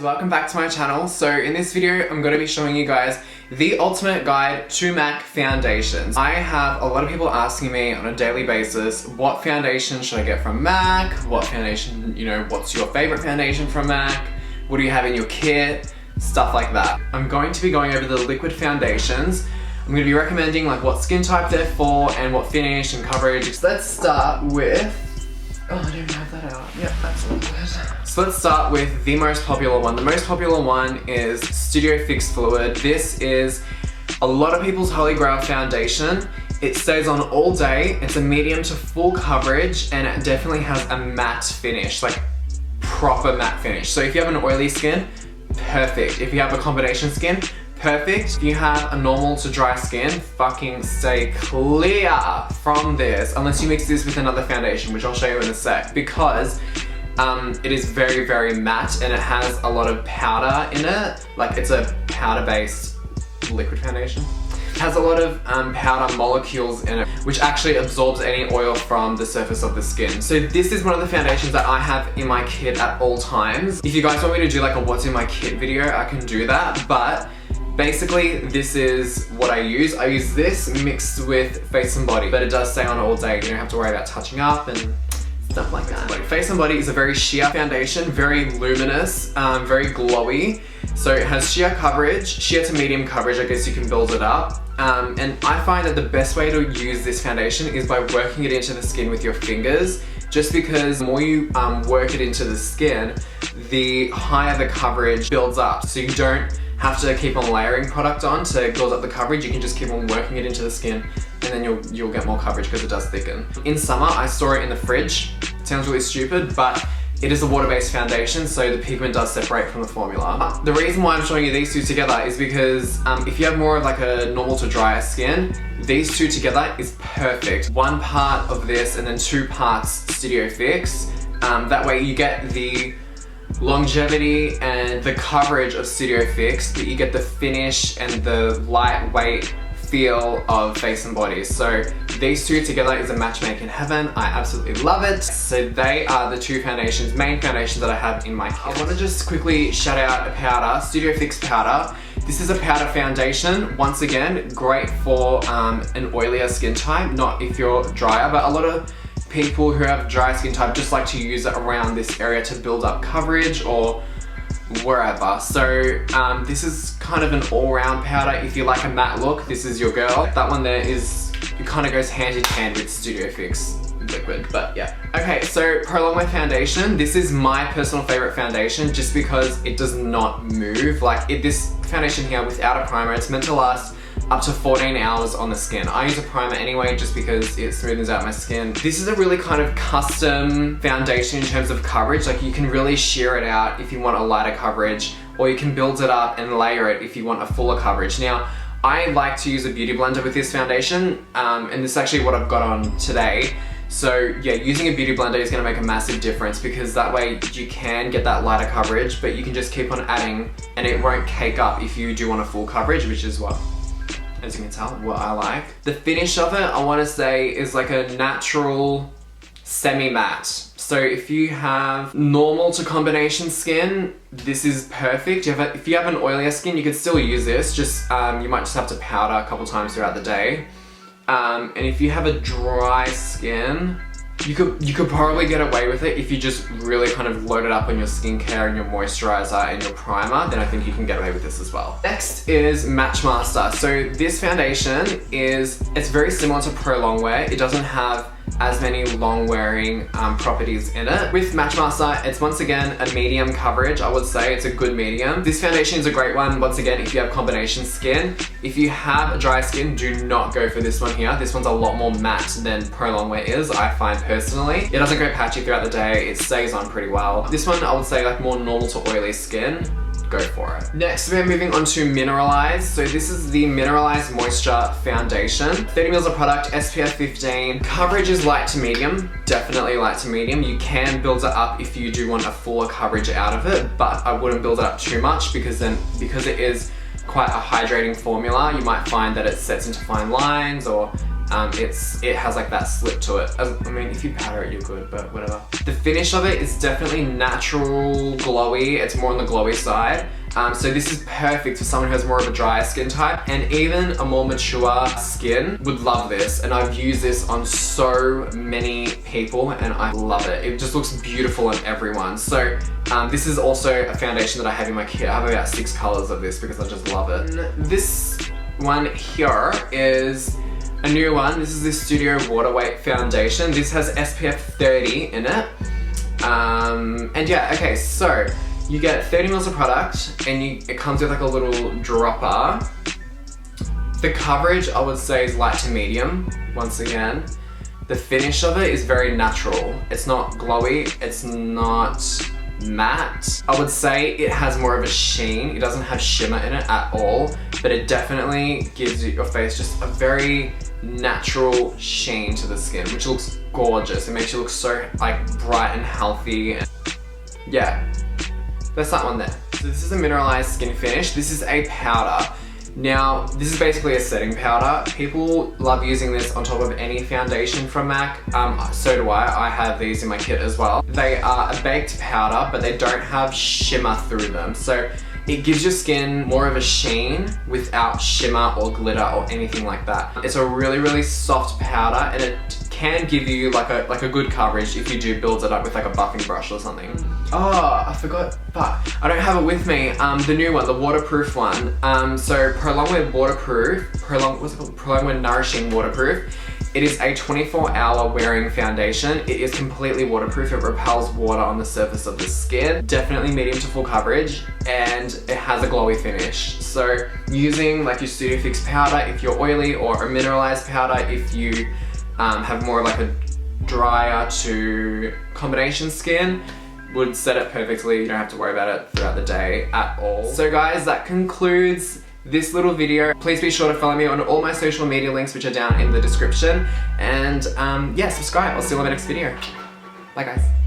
welcome back to my channel. So in this video I'm going to be showing you guys the ultimate guide to MAC foundations. I have a lot of people asking me on a daily basis, what foundation should I get from MAC? What foundation, what's your favorite foundation from MAC? What do you have in your kit? Stuff like that. I'm going to be going over the liquid foundations. I'm going to be recommending like what skin type they're for and what finish and coverage. So let's start with, oh, I don't have that out. Yep, that's all good. So let's start with the most popular one. The most popular one is Studio Fix Fluid. This is a lot of people's holy grail foundation. It stays on all day. It's a medium to full coverage and it definitely has a matte finish, like proper matte finish. So if you have an oily skin, perfect. If you have a combination skin, perfect. If you have a normal to dry skin, fucking stay clear from this unless you mix this with another foundation, which I'll show you in a sec, because it is very, very matte and it has a lot of powder in it. Like it's a powder-based liquid foundation. It has a lot of powder molecules in it, which actually absorbs any oil from the surface of the skin. So this is one of the foundations that I have in my kit at all times. If you guys want me to do like a what's in my kit video, I can do that, but basically, this is what I use. I use this mixed with Face and Body, but it does stay on all day. You don't have to worry about touching up and stuff like that. Face and Body is a very sheer foundation, very luminous, very glowy. So it has sheer coverage, sheer to medium coverage, I guess you can build it up. And I find that the best way to use this foundation is by working it into the skin with your fingers, just because the more you work it into the skin, the higher the coverage builds up. So you don't have to keep on layering product on to build up the coverage. You can just keep on working it into the skin and then you'll get more coverage because it does thicken. In summer, I store it in the fridge. It sounds really stupid, but it is a water-based foundation, so the pigment does separate from the formula. The reason why I'm showing you these two together is because if you have more of like a normal to drier skin, these two together is perfect. 1 part of this and then 2 parts Studio Fix. That way you get the longevity and the coverage of Studio Fix, but you get the finish and the lightweight feel of Face and Body. So these two together is a match made in heaven. I absolutely love it. So they are the two foundations, main foundations that I have in my kit. I want to just quickly shout out a powder, Studio Fix powder. This is a powder foundation. Once again, great for an oilier skin type, not if you're drier, but a lot of people who have dry skin type just like to use it around this area to build up coverage or wherever. So this is kind of an all-round powder. If you like a matte look, this is your girl. That one there is, it kind of goes hand in hand with Studio Fix liquid, but yeah. Okay, so Pro Longwear Foundation. This is my personal favorite foundation just because it does not move. Like this foundation here without a primer, it's meant to last up to 14 hours on the skin. I use a primer anyway just because it smoothens out my skin. This is a really kind of custom foundation in terms of coverage. Like you can really sheer it out if you want a lighter coverage, or you can build it up and layer it if you want a fuller coverage. Now, I like to use a beauty blender with this foundation, and this is actually what I've got on today. So yeah, using a beauty blender is gonna make a massive difference because that way you can get that lighter coverage, but you can just keep on adding and it won't cake up if you do want a full coverage, which is what, as you can tell, what I like. The finish of it, I want to say, is like a natural semi-matte. So if you have normal to combination skin, this is perfect. If you have an oilier skin, you could still use this, just you might just have to powder a couple times throughout the day. And if you have a dry skin, you could probably get away with it if you just really kind of load it up on your skincare and your moisturizer and your primer, then I think you can get away with this as well. Next is Matchmaster. So this foundation it's very similar to Pro Longwear. It doesn't have as many long wearing properties in it. With Matchmaster, it's once again a medium coverage. I would say it's a good medium. This foundation is a great one, once again, if you have combination skin. If you have dry skin, do not go for this one here. This one's a lot more matte than Pro Longwear is, I find personally. It doesn't go patchy throughout the day. It stays on pretty well. This one, I would say like more normal to oily skin. Go for it. Next, we're moving on to Mineralise. So this is the Mineralized Moisture Foundation. 30 mils of product, SPF 15. Coverage is light to medium, definitely light to medium. You can build it up if you do want a fuller coverage out of it, but I wouldn't build it up too much because it is quite a hydrating formula, you might find that it sets into fine lines or it has like that slip to it. I mean, if you powder it, you're good, but whatever. The finish of it is definitely natural, glowy. It's more on the glowy side. So this is perfect for someone who has more of a drier skin type, and even a more mature skin would love this. And I've used this on so many people and I love it. It just looks beautiful on everyone. So this is also a foundation that I have in my kit. I have about 6 colors of this because I just love it. This one here is a new one. This is the Studio Waterweight Foundation. This has SPF 30 in it. And yeah, okay, so you get 30 mils of product and it comes with like a little dropper. The coverage I would say is light to medium, once again. The finish of it is very natural. It's not glowy, it's not matte. I would say it has more of a sheen. It doesn't have shimmer in it at all, but it definitely gives your face just a very natural sheen to the skin, which looks gorgeous. It makes you look so like bright and healthy. Yeah. That's that one there. So this is a Mineralized Skinfinish. This is a powder. Now, this is basically a setting powder. People love using this on top of any foundation from MAC. So do I. I have these in my kit as well. They are a baked powder, but they don't have shimmer through them. So it gives your skin more of a sheen without shimmer or glitter or anything like that. It's a really, really soft powder, and it can give you like a good coverage if you do build it up with like a buffing brush or something. Oh, I forgot, but I don't have it with me. The new one, the waterproof one. So Pro Longwear Waterproof, what's it called? Pro Longwear Nourishing Waterproof. It is a 24-hour wearing foundation. It is completely waterproof. It repels water on the surface of the skin. Definitely medium to full coverage, and it has a glowy finish. So using like your Studio Fix powder if you're oily, or a Mineralized powder if you have more of like a drier to combination skin, would set it perfectly. You don't have to worry about it throughout the day at all. So guys, that concludes this little video. Please be sure to follow me on all my social media links, which are down in the description. And yeah, subscribe. I'll see you in the next video. Bye guys.